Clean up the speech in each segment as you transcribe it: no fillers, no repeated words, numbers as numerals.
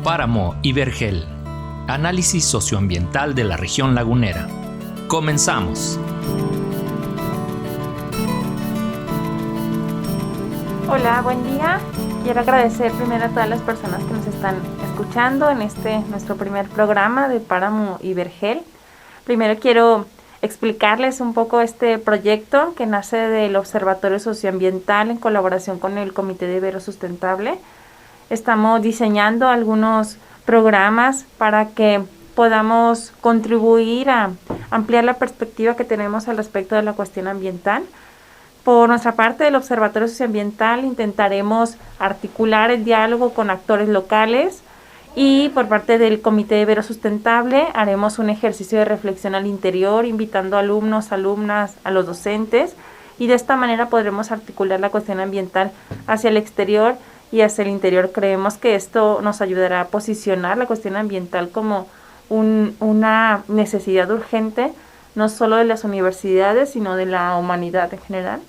Páramo y Vergel. Análisis socioambiental de la región lagunera. Comenzamos. Hola, buen día. Quiero agradecer primero a todas las personas que nos están escuchando en nuestro primer programa de Páramo y Vergel. Primero quiero explicarles un poco este proyecto que nace del Observatorio Socioambiental en colaboración con el Comité de Ibero Sustentable. Estamos diseñando algunos programas para que podamos contribuir a ampliar la perspectiva que tenemos al respecto de la cuestión ambiental. Por nuestra parte del Observatorio Socioambiental intentaremos articular el diálogo con actores locales y por parte del Comité de Ibero Sustentable haremos un ejercicio de reflexión al interior, invitando alumnos, alumnas, a los docentes, y de esta manera podremos articular la cuestión ambiental hacia el exterior y hacia el interior. Creemos que esto nos ayudará a posicionar la cuestión ambiental como una necesidad urgente, no solo de las universidades, sino de la humanidad en general.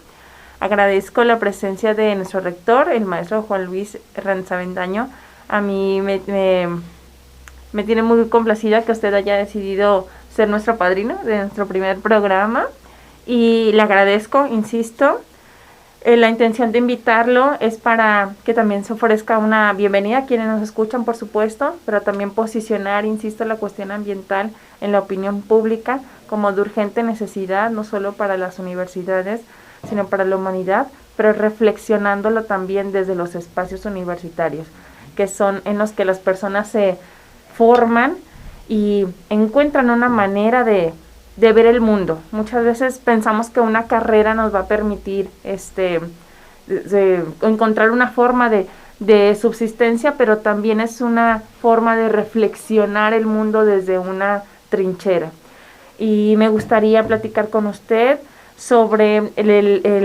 Agradezco la presencia de nuestro rector, el maestro Juan Luis Hernández Avendaño. A mí me tiene muy complacida que usted haya decidido ser nuestro padrino de nuestro primer programa y le agradezco, insisto. La intención de invitarlo es para que también se ofrezca una bienvenida a quienes nos escuchan, por supuesto, pero también posicionar, insisto, la cuestión ambiental en la opinión pública como de urgente necesidad, no solo para las universidades, sino para la humanidad, pero reflexionándolo también desde los espacios universitarios, que son en los que las personas se forman y encuentran una manera de ver el mundo. Muchas veces pensamos que una carrera nos va a permitir encontrar una forma de subsistencia, pero también es una forma de reflexionar el mundo desde una trinchera. Y me gustaría platicar con usted sobre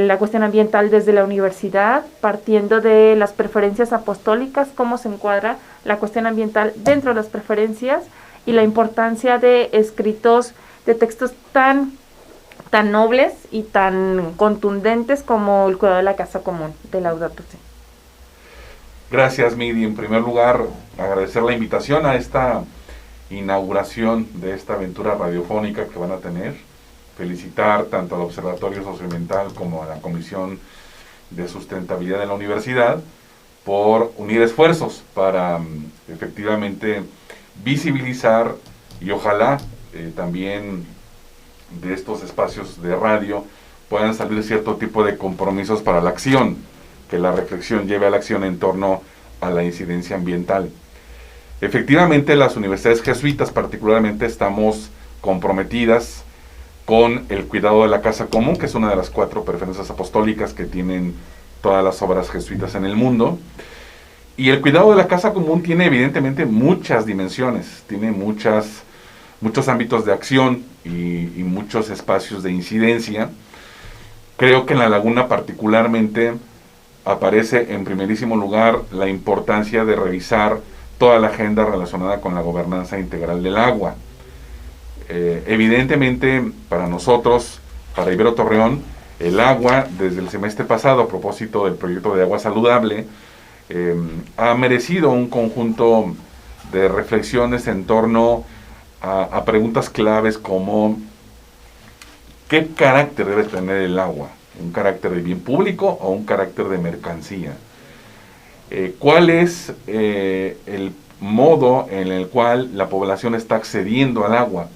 la cuestión ambiental desde la universidad, partiendo de las preferencias apostólicas, cómo se encuadra la cuestión ambiental dentro de las preferencias y la importancia de escritos, de textos tan nobles y tan contundentes como el cuidado de la casa común de Laudato Si. Gracias, Midi. En primer lugar, agradecer la invitación a esta inauguración de esta aventura radiofónica que van a tener. Felicitar tanto al Observatorio Socioambiental como a la Comisión de Sustentabilidad de la Universidad por unir esfuerzos para efectivamente visibilizar y ojalá también de estos espacios de radio puedan salir cierto tipo de compromisos para la acción, que la reflexión lleve a la acción en torno a la incidencia ambiental. Efectivamente, las universidades jesuitas particularmente estamos comprometidas con el cuidado de la casa común, que es una de las 4 preferencias apostólicas que tienen todas las obras jesuitas en el mundo. Y el cuidado de la casa común tiene evidentemente muchas dimensiones, tiene muchos ámbitos de acción y muchos espacios de incidencia. Creo que en la laguna particularmente aparece en primerísimo lugar la importancia de revisar toda la agenda relacionada con la gobernanza integral del agua. Evidentemente para nosotros, para Ibero Torreón, el agua desde el semestre pasado a propósito del proyecto de agua saludable ha merecido un conjunto de reflexiones en torno a preguntas claves como ¿qué carácter debe tener el agua? ¿Un carácter de bien público o un carácter de mercancía? ¿Cuál es el modo en el cual la población está accediendo al agua?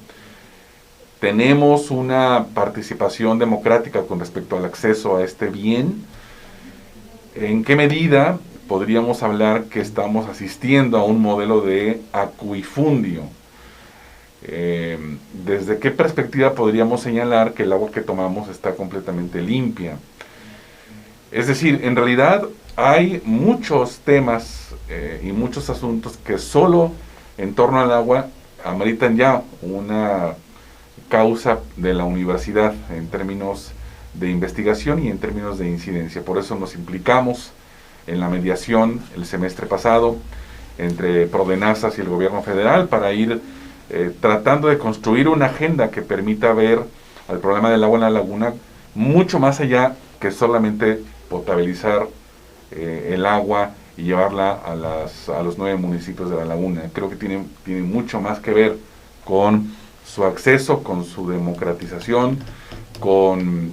¿Tenemos una participación democrática con respecto al acceso a este bien? ¿En qué medida podríamos hablar que estamos asistiendo a un modelo de acuifundio? ¿Desde qué perspectiva podríamos señalar que el agua que tomamos está completamente limpia? Es decir, en realidad hay muchos temas y muchos asuntos que solo en torno al agua ameritan ya una causa de la universidad en términos de investigación y en términos de incidencia. Por eso nos implicamos en la mediación el semestre pasado entre Prodenazas y el gobierno federal para ir tratando de construir una agenda que permita ver al problema del agua en la laguna mucho más allá que solamente potabilizar el agua y llevarla a los 9 municipios de la laguna. Creo que tiene mucho más que ver con su acceso, con su democratización, con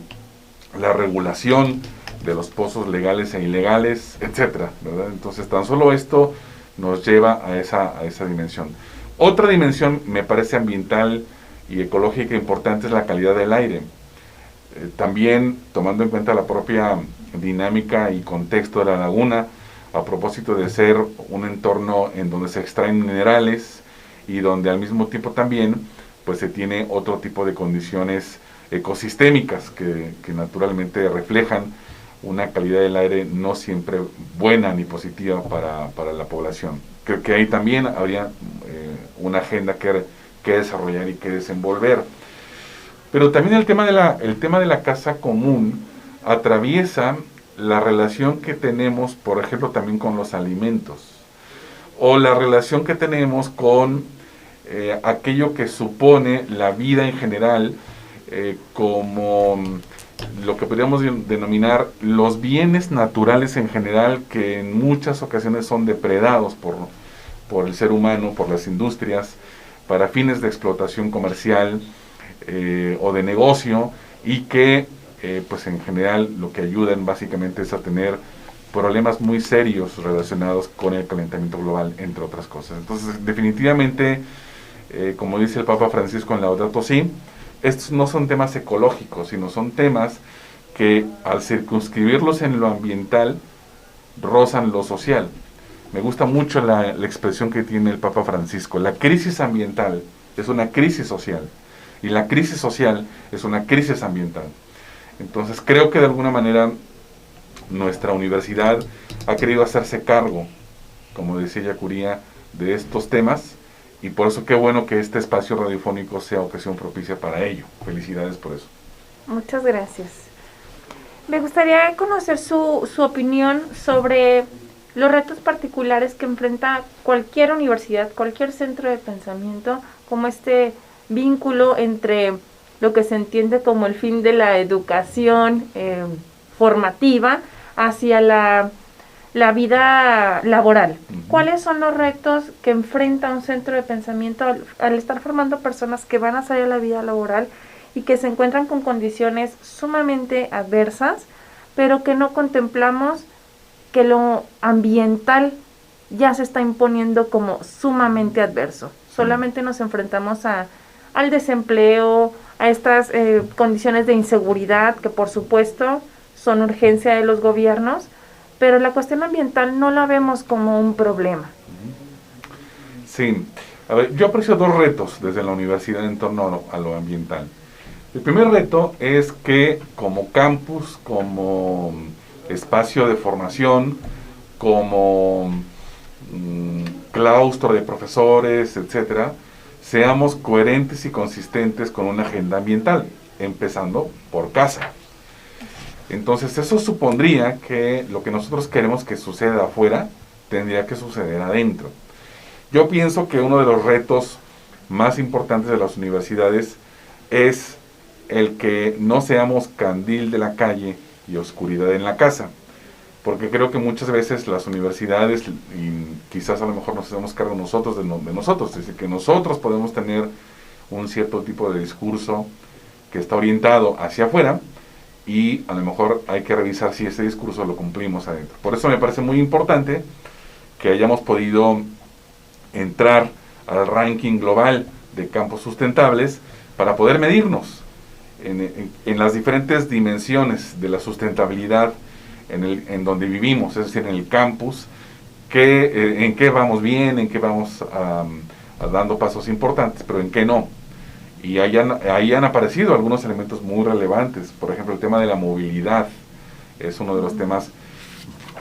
la regulación de los pozos legales e ilegales, etcétera, ¿verdad? Entonces, tan solo esto nos lleva a esa dimensión. Otra dimensión, me parece ambiental y ecológica importante, es la calidad del aire. También, tomando en cuenta la propia dinámica y contexto de la laguna, a propósito de ser un entorno en donde se extraen minerales y donde al mismo tiempo también pues se tiene otro tipo de condiciones ecosistémicas que naturalmente reflejan una calidad del aire no siempre buena ni positiva para la población. Creo que ahí también habría una agenda que desarrollar y que desenvolver. Pero también el tema de la casa común atraviesa la relación que tenemos, por ejemplo, también con los alimentos, o la relación que tenemos con aquello que supone la vida en general, como lo que podríamos denominar los bienes naturales en general, que en muchas ocasiones son depredados por el ser humano, por las industrias, para fines de explotación comercial o de negocio, y que pues en general lo que ayudan básicamente es a tener problemas muy serios relacionados con el calentamiento global, entre otras cosas. Entonces, definitivamente, como dice el Papa Francisco en Laudato Si, estos no son temas ecológicos, sino son temas que al circunscribirlos en lo ambiental rozan lo social. Me gusta mucho la expresión que tiene el Papa Francisco: la crisis ambiental es una crisis social y la crisis social es una crisis ambiental. Entonces creo que de alguna manera nuestra universidad ha querido hacerse cargo, como decía Yacuría, de estos temas, y por eso qué bueno que este espacio radiofónico sea ocasión propicia para ello. Felicidades por eso. Muchas gracias. Me gustaría conocer su opinión sobre los retos particulares que enfrenta cualquier universidad, cualquier centro de pensamiento, como este vínculo entre lo que se entiende como el fin de la educación formativa hacia la vida laboral. ¿Cuáles son los retos que enfrenta un centro de pensamiento al estar formando personas que van a salir a la vida laboral y que se encuentran con condiciones sumamente adversas, pero que no contemplamos que lo ambiental ya se está imponiendo como sumamente adverso? Solamente nos enfrentamos al desempleo, a estas condiciones de inseguridad que por supuesto son urgencia de los gobiernos, pero la cuestión ambiental no la vemos como un problema. Sí, a ver, yo aprecio 2 retos desde la universidad en torno a lo ambiental. El primer reto es que como campus, como espacio de formación, como claustro de profesores, etcétera, seamos coherentes y consistentes con una agenda ambiental, empezando por casa. Entonces eso supondría que lo que nosotros queremos que suceda afuera tendría que suceder adentro. Yo pienso que uno de los retos más importantes de las universidades es el que no seamos candil de la calle y oscuridad en la casa, porque creo que muchas veces las universidades, y quizás a lo mejor nos hacemos cargo nosotros de nosotros, es decir, que nosotros podemos tener un cierto tipo de discurso que está orientado hacia afuera, y a lo mejor hay que revisar si ese discurso lo cumplimos adentro. Por eso me parece muy importante que hayamos podido entrar al ranking global de campos sustentables para poder medirnos en las diferentes dimensiones de la sustentabilidad en donde vivimos, es decir, en el campus, en qué vamos bien, en qué vamos dando pasos importantes, pero en qué no. Y ahí han aparecido algunos elementos muy relevantes. Por ejemplo, el tema de la movilidad es uno de los temas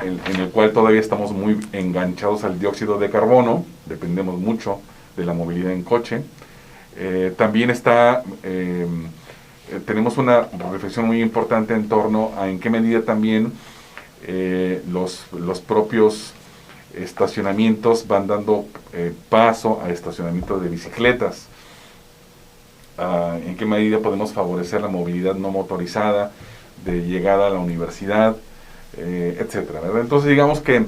en el cual todavía estamos muy enganchados al dióxido de carbono, dependemos mucho de la movilidad en coche. También tenemos una reflexión muy importante en torno a en qué medida también los propios estacionamientos van dando paso a estacionamientos de bicicletas. En qué medida podemos favorecer la movilidad no motorizada de llegada a la universidad, etcétera, ¿verdad? Entonces digamos que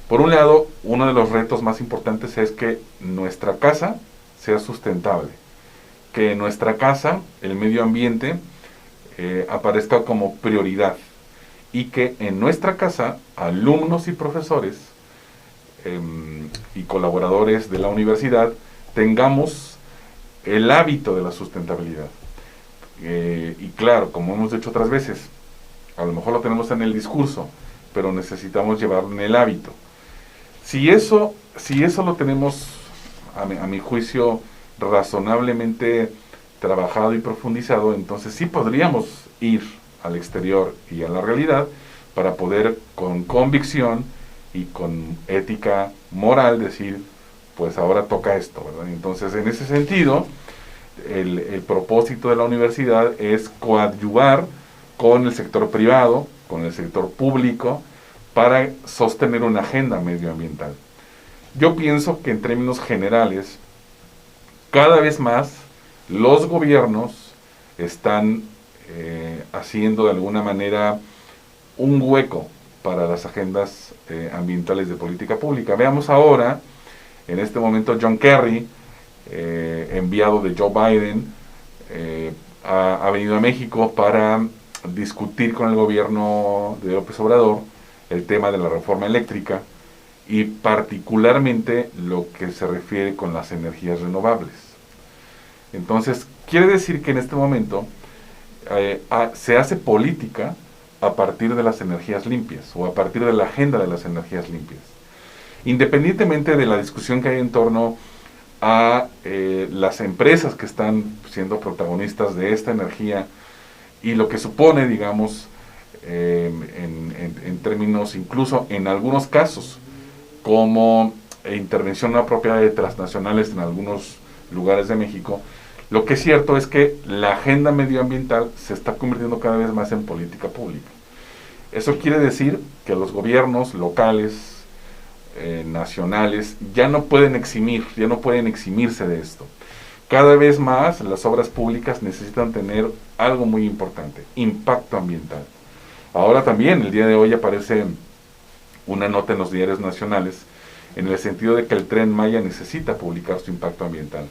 Por un lado, uno de los retos más importantes es que nuestra casa sea sustentable, que en nuestra casa el medio ambiente aparezca como prioridad y que en nuestra casa alumnos y profesores y colaboradores de la universidad tengamos el hábito de la sustentabilidad. Y claro, como hemos dicho otras veces, a lo mejor lo tenemos en el discurso, pero necesitamos llevarlo en el hábito. Si eso lo tenemos, a mi juicio, razonablemente trabajado y profundizado, entonces sí podríamos ir al exterior y a la realidad para poder con convicción y con ética moral decir, pues ahora toca esto, ¿verdad? Entonces, en ese sentido, el propósito de la universidad es coadyuvar con el sector privado, con el sector público, para sostener una agenda medioambiental. Yo pienso que en términos generales, cada vez más los gobiernos están haciendo de alguna manera un hueco para las agendas ambientales de política pública. Veamos ahora, en este momento, John Kerry, enviado de Joe Biden, ha venido a México para discutir con el gobierno de López Obrador el tema de la reforma eléctrica y particularmente lo que se refiere con las energías renovables. Entonces, quiere decir que en este momento se hace política a partir de las energías limpias o a partir de la agenda de las energías limpias. Independientemente de la discusión que hay en torno a las empresas que están siendo protagonistas de esta energía y lo que supone, digamos, en términos, incluso en algunos casos, como intervención no apropiada de transnacionales en algunos lugares de México, lo que es cierto es que la agenda medioambiental se está convirtiendo cada vez más en política pública. Eso quiere decir que los gobiernos locales, nacionales, ya no pueden eximirse de esto. Cada vez más las obras públicas necesitan tener algo muy importante, impacto ambiental. Ahora también, el día de hoy aparece una nota en los diarios nacionales en el sentido de que el Tren Maya necesita publicar su impacto ambiental.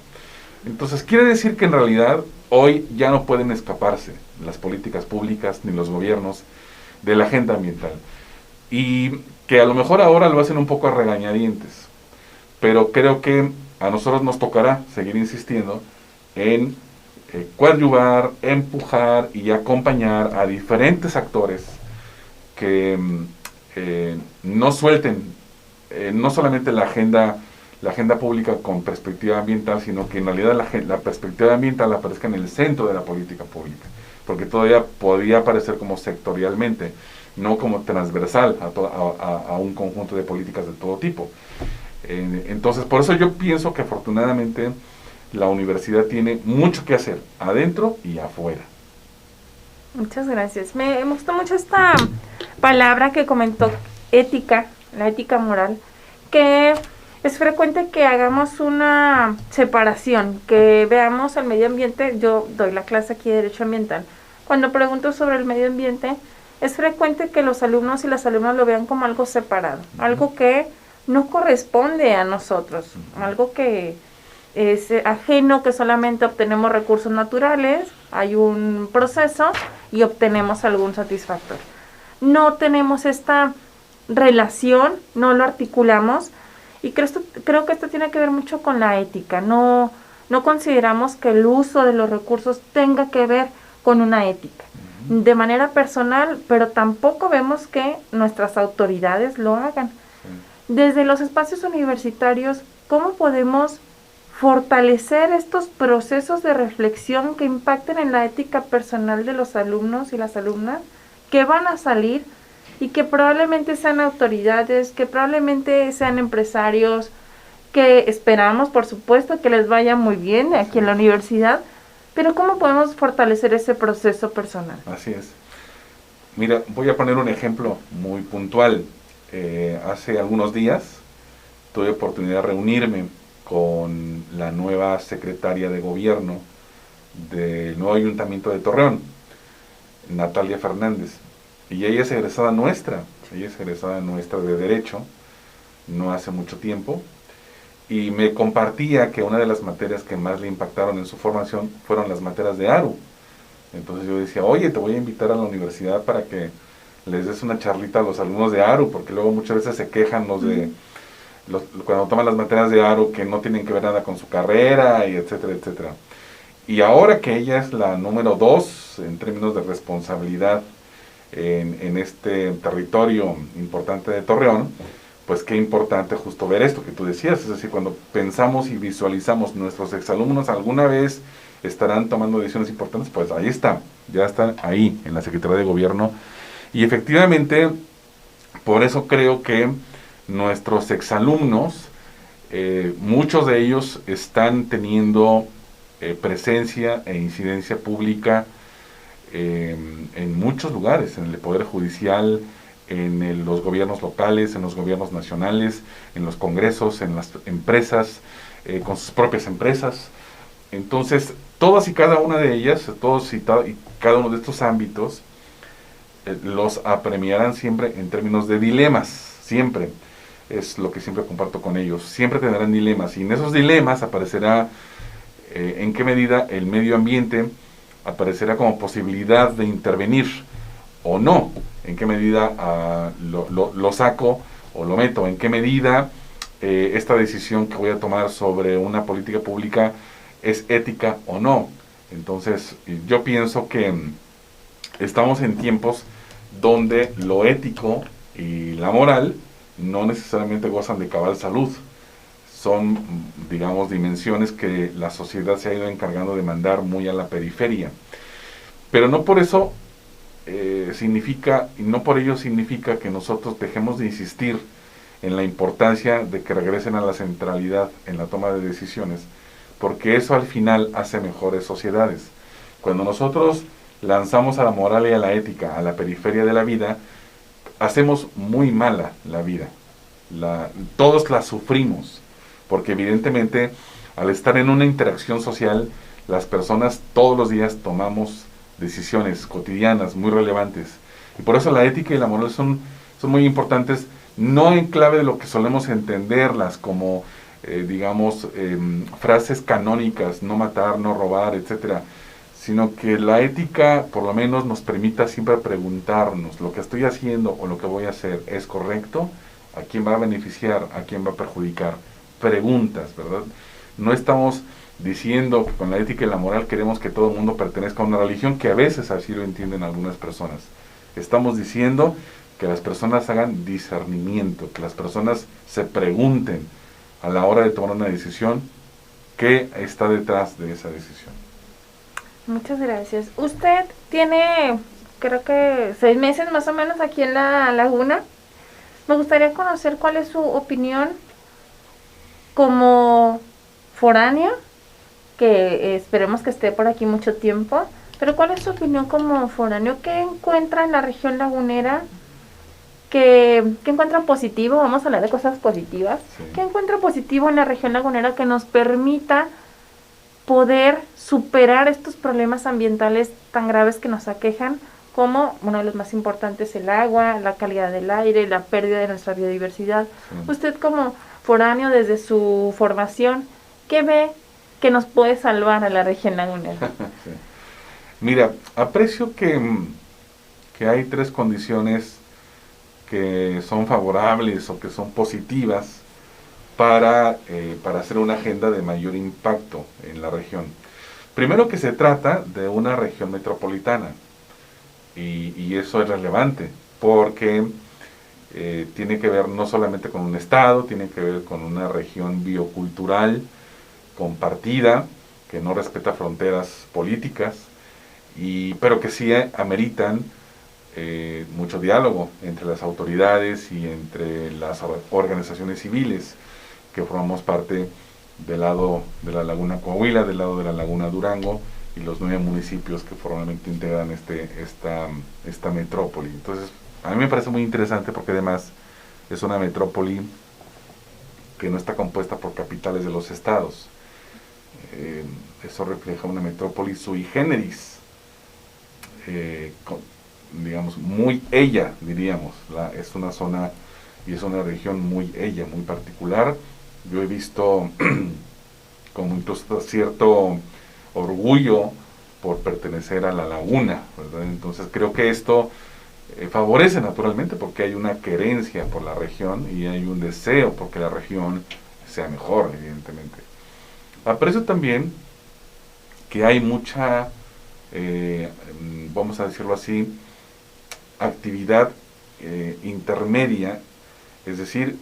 Entonces quiere decir que en realidad hoy ya no pueden escaparse las políticas públicas ni los gobiernos de la agenda ambiental. Y que a lo mejor ahora lo hacen un poco a regañadientes, pero creo que a nosotros nos tocará seguir insistiendo en coadyuvar, empujar y acompañar a diferentes actores que no suelten no solamente la agenda pública con perspectiva ambiental, sino que en realidad la perspectiva ambiental aparezca en el centro de la política pública, porque todavía podría aparecer como sectorialmente, no como transversal a un conjunto de políticas de todo tipo. Entonces, por eso yo pienso que afortunadamente la universidad tiene mucho que hacer, adentro y afuera. Muchas gracias. Me gustó mucho esta palabra que comentó, ética, la ética moral, que es frecuente que hagamos una separación, que veamos al medio ambiente. Yo doy la clase aquí de Derecho Ambiental. Cuando pregunto sobre el medio ambiente, es frecuente que los alumnos y las alumnas lo vean como algo separado, algo que no corresponde a nosotros, algo que es ajeno, que solamente obtenemos recursos naturales, hay un proceso y obtenemos algún satisfactor. No tenemos esta relación, no lo articulamos, y creo que esto tiene que ver mucho con la ética. No consideramos que el uso de los recursos tenga que ver con una ética de manera personal, pero tampoco vemos que nuestras autoridades lo hagan. Desde los espacios universitarios, ¿cómo podemos fortalecer estos procesos de reflexión que impacten en la ética personal de los alumnos y las alumnas que van a salir y que probablemente sean autoridades, que probablemente sean empresarios, que esperamos, por supuesto, que les vaya muy bien aquí en la universidad, pero cómo podemos fortalecer ese proceso personal? Así es. Mira, voy a poner un ejemplo muy puntual. Hace algunos días tuve oportunidad de reunirme con la nueva secretaria de gobierno del nuevo ayuntamiento de Torreón, Natalia Fernández, y ella es egresada nuestra de Derecho, no hace mucho tiempo, y me compartía que una de las materias que más le impactaron en su formación fueron las materias de ARU. Entonces yo decía, oye, te voy a invitar a la universidad para que les des una charlita a los alumnos de ARU, porque luego muchas veces se quejan cuando toman las materias de ARU que no tienen que ver nada con su carrera, y etcétera, etcétera. Y ahora que ella es la número 2 en términos de responsabilidad en este territorio importante de Torreón, pues qué importante justo ver esto que tú decías, es decir, cuando pensamos y visualizamos nuestros exalumnos alguna vez estarán tomando decisiones importantes, pues ahí está, ya están ahí en la Secretaría de Gobierno, y efectivamente, por eso creo que nuestros exalumnos, muchos de ellos están teniendo presencia e incidencia pública en muchos lugares, en el Poder Judicial, en los gobiernos locales, en los gobiernos nacionales, en los congresos, en las empresas, con sus propias empresas. Entonces, todas y cada una de ellas, y cada uno de estos ámbitos, los apremiarán siempre en términos de dilemas, siempre. Es lo que siempre comparto con ellos. Siempre tendrán dilemas, y en esos dilemas aparecerá en qué medida el medio ambiente aparecerá como posibilidad de intervenir o no, en qué medida lo saco o lo meto, en qué medida esta decisión que voy a tomar sobre una política pública es ética o no. Entonces, yo pienso que estamos en tiempos donde lo ético y la moral no necesariamente gozan de cabal salud. Son, digamos, dimensiones que la sociedad se ha ido encargando de mandar muy a la periferia. Pero no por eso no por ello significa que nosotros dejemos de insistir en la importancia de que regresen a la centralidad en la toma de decisiones, porque eso al final hace mejores sociedades. Cuando nosotros lanzamos a la moral y a la ética a la periferia de la vida, hacemos muy mala la vida. Todos la sufrimos, porque evidentemente al estar en una interacción social, las personas todos los días tomamos decisiones cotidianas muy relevantes, y por eso la ética y la moral son muy importantes, no en clave de lo que solemos entenderlas como frases canónicas, no matar, no robar, etcétera, sino que la ética por lo menos nos permita siempre preguntarnos, ¿lo que estoy haciendo o lo que voy a hacer es correcto? ¿A quién va a beneficiar? ¿A quién va a perjudicar? Preguntas, ¿verdad? No estamos diciendo que con la ética y la moral queremos que todo el mundo pertenezca a una religión, que a veces así lo entienden algunas personas. Estamos diciendo que las personas hagan discernimiento, que las personas se pregunten a la hora de tomar una decisión qué está detrás de esa decisión. Muchas gracias. Usted tiene, creo que 6 meses más o menos aquí en la Laguna. Me gustaría conocer cuál es su opinión como foráneo, que esperemos que esté por aquí mucho tiempo, pero cuál es su opinión como foráneo, ¿qué encuentra en la región lagunera? ¿Qué encuentra positivo? Vamos a hablar de cosas positivas. Sí. ¿Qué encuentra positivo en la región lagunera que nos permita poder superar estos problemas ambientales tan graves que nos aquejan, como uno de los más importantes, el agua, la calidad del aire, la pérdida de nuestra biodiversidad? Sí. Usted como foráneo, desde su formación, ¿qué ve que nos puede salvar a la región lagunera? Sí. Mira, aprecio que hay 3 condiciones que son favorables o que son positivas para hacer una agenda de mayor impacto en la región. Primero, que se trata de una región metropolitana, y eso es relevante porque tiene que ver no solamente con un estado, tiene que ver con una región biocultural compartida, que no respeta fronteras políticas, pero que sí ameritan mucho diálogo entre las autoridades y entre las organizaciones civiles que formamos parte del lado de la Laguna Coahuila, del lado de la Laguna Durango, y los 9 municipios que formalmente integran esta metrópoli. Entonces, a mí me parece muy interesante porque además es una metrópoli que no está compuesta por capitales de los estados. Eso refleja una metrópoli sui generis, digamos, muy ella, diríamos. Es una zona y es una región muy particular. Yo he visto con incluso cierto orgullo por pertenecer a la laguna, ¿verdad? Entonces creo que esto favorece naturalmente porque hay una querencia por la región y hay un deseo porque la región sea mejor, evidentemente. Aprecio también que hay mucha, vamos a decirlo así, actividad intermedia, es decir,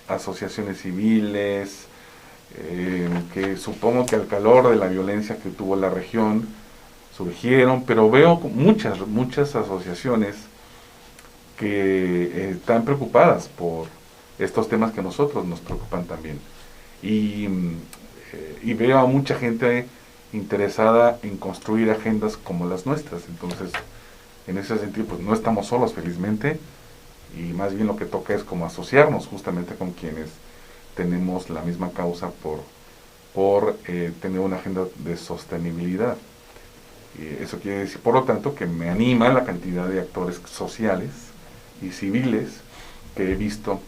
asociaciones civiles, que supongo que al calor de la violencia que tuvo la región surgieron, pero veo muchas asociaciones que están preocupadas por estos temas que a nosotros nos preocupan también. Y veo a mucha gente interesada en construir agendas como las nuestras. Entonces, en ese sentido, pues no estamos solos, felizmente, y más bien lo que toca es como asociarnos justamente con quienes tenemos la misma causa por tener una agenda de sostenibilidad. Y eso quiere decir, por lo tanto, que me anima la cantidad de actores sociales y civiles que he visto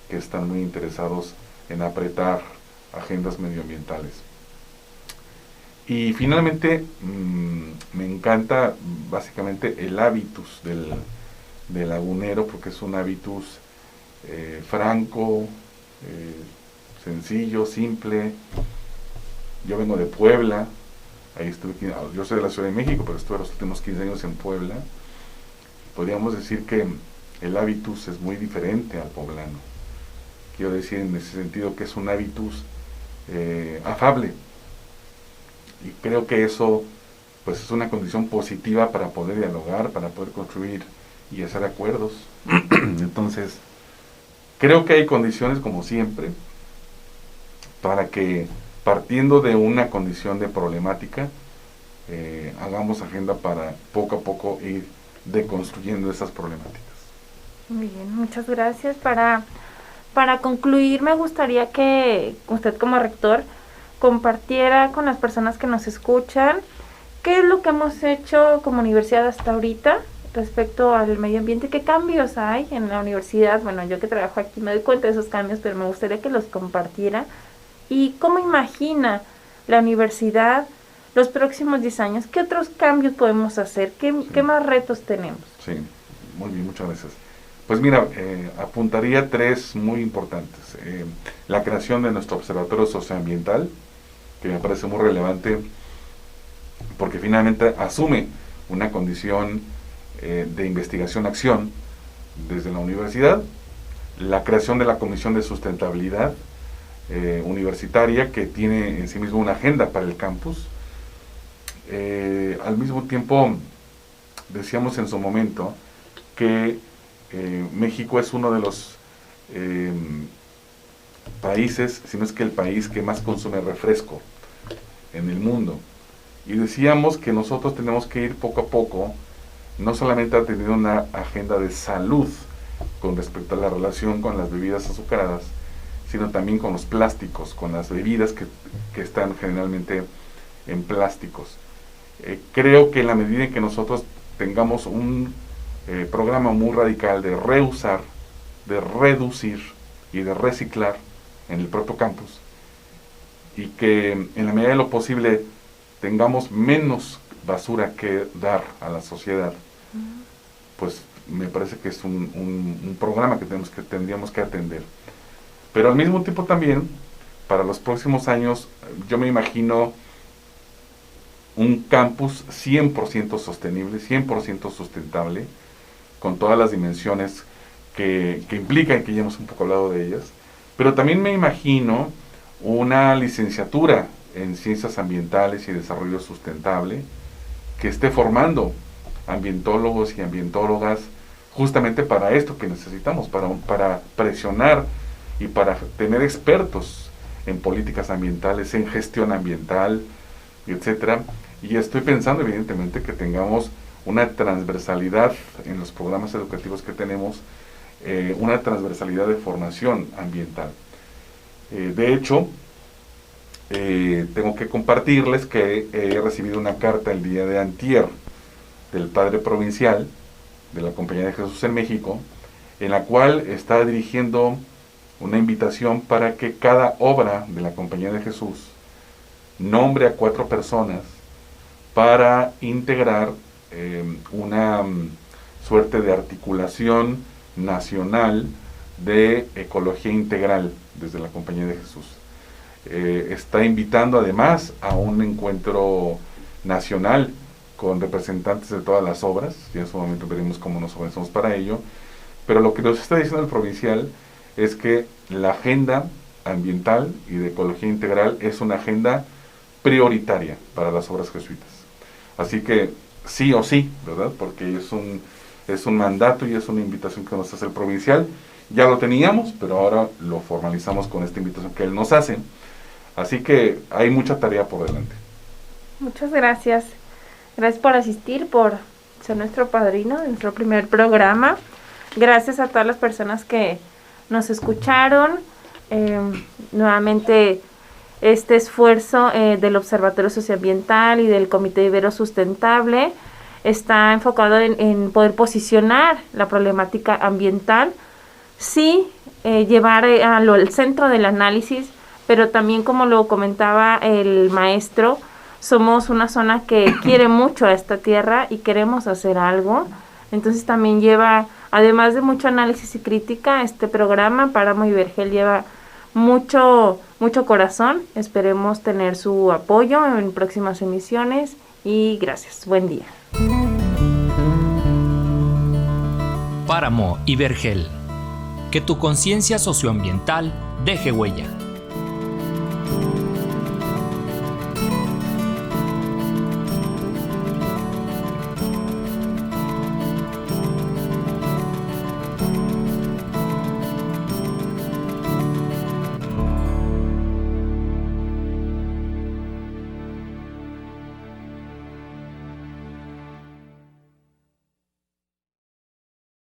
que están muy interesados en apretar agendas medioambientales. Y finalmente, me encanta básicamente el hábitus del lagunero, porque es un hábitus franco, sencillo, simple. Yo vengo de Puebla, yo soy de la Ciudad de México, pero estuve los últimos 15 años en Puebla. Podríamos decir que el hábitus es muy diferente al poblano. Quiero decir en ese sentido que es un hábitus afable. Y creo que eso pues es una condición positiva para poder dialogar, para poder construir y hacer acuerdos. Entonces, creo que hay condiciones, como siempre, para que, partiendo de una condición de problemática, hagamos agenda para poco a poco ir deconstruyendo esas problemáticas. Muy bien, muchas gracias. Para concluir, me gustaría que usted como rector compartiera con las personas que nos escuchan qué es lo que hemos hecho como universidad hasta ahorita respecto al medio ambiente, qué cambios hay en la universidad. Bueno, yo que trabajo aquí me doy cuenta de esos cambios, pero me gustaría que los compartiera. ¿Y cómo imagina la universidad los próximos 10 años? ¿Qué otros cambios podemos hacer? ¿Qué más retos tenemos? Sí, muy bien, muchas gracias. Pues mira, apuntaría 3 muy importantes. La creación de nuestro Observatorio Socioambiental, que me parece muy relevante porque finalmente asume una condición de investigación-acción desde la universidad. La creación de la Comisión de Sustentabilidad universitaria, que tiene en sí mismo una agenda para el campus. Al mismo tiempo, decíamos en su momento que México es uno de los países, si no es que el país que más consume refresco en el mundo. Y decíamos que nosotros tenemos que ir poco a poco, no solamente atendiendo una agenda de salud con respecto a la relación con las bebidas azucaradas, sino también con los plásticos, con las bebidas que están generalmente en plásticos. Creo que en la medida en que nosotros tengamos un programa muy radical de reusar, de reducir y de reciclar en el propio campus, y que en la medida de lo posible tengamos menos basura que dar a la sociedad, pues me parece que es un programa que tendríamos que atender. Pero al mismo tiempo también, para los próximos años, yo me imagino un campus 100% sostenible, 100% sustentable, con todas las dimensiones que implican, que ya hemos un poco hablado de ellas. Pero también me imagino una licenciatura en Ciencias Ambientales y Desarrollo Sustentable que esté formando ambientólogos y ambientólogas justamente para esto que necesitamos, para presionar y para tener expertos en políticas ambientales, en gestión ambiental, etcétera. Y estoy pensando evidentemente que tengamos una transversalidad en los programas educativos que tenemos, una transversalidad de formación ambiental. De hecho, tengo que compartirles que he recibido una carta el día de antier del padre provincial de la Compañía de Jesús en México, en la cual está dirigiendo una invitación para que cada obra de la Compañía de Jesús nombre a 4 personas para integrar una suerte de articulación nacional de ecología integral desde la Compañía de Jesús. Está invitando además a un encuentro nacional con representantes de todas las obras, y en su momento veremos cómo nos organizamos para ello, pero lo que nos está diciendo el provincial es que la agenda ambiental y de ecología integral es una agenda prioritaria para las obras jesuitas. Así que sí o sí, ¿verdad? Porque es un mandato y es una invitación que nos hace el provincial. Ya lo teníamos, pero ahora lo formalizamos con esta invitación que él nos hace. Así que hay mucha tarea por delante. Muchas gracias. Gracias por asistir, por ser nuestro padrino de nuestro primer programa. Gracias a todas las personas que nos escucharon. Nuevamente, este esfuerzo del Observatorio Socioambiental y del Comité Ibero Sustentable está enfocado en poder posicionar la problemática ambiental, sí, llevar al centro del análisis, pero también, como lo comentaba el maestro, somos una zona que quiere mucho a esta tierra y queremos hacer algo. Entonces también lleva, además de mucho análisis y crítica, este programa Páramo y Vergel lleva mucho corazón. Esperemos tener su apoyo en próximas emisiones y gracias. Buen día. Páramo y Vergel. Que tu conciencia socioambiental deje huella.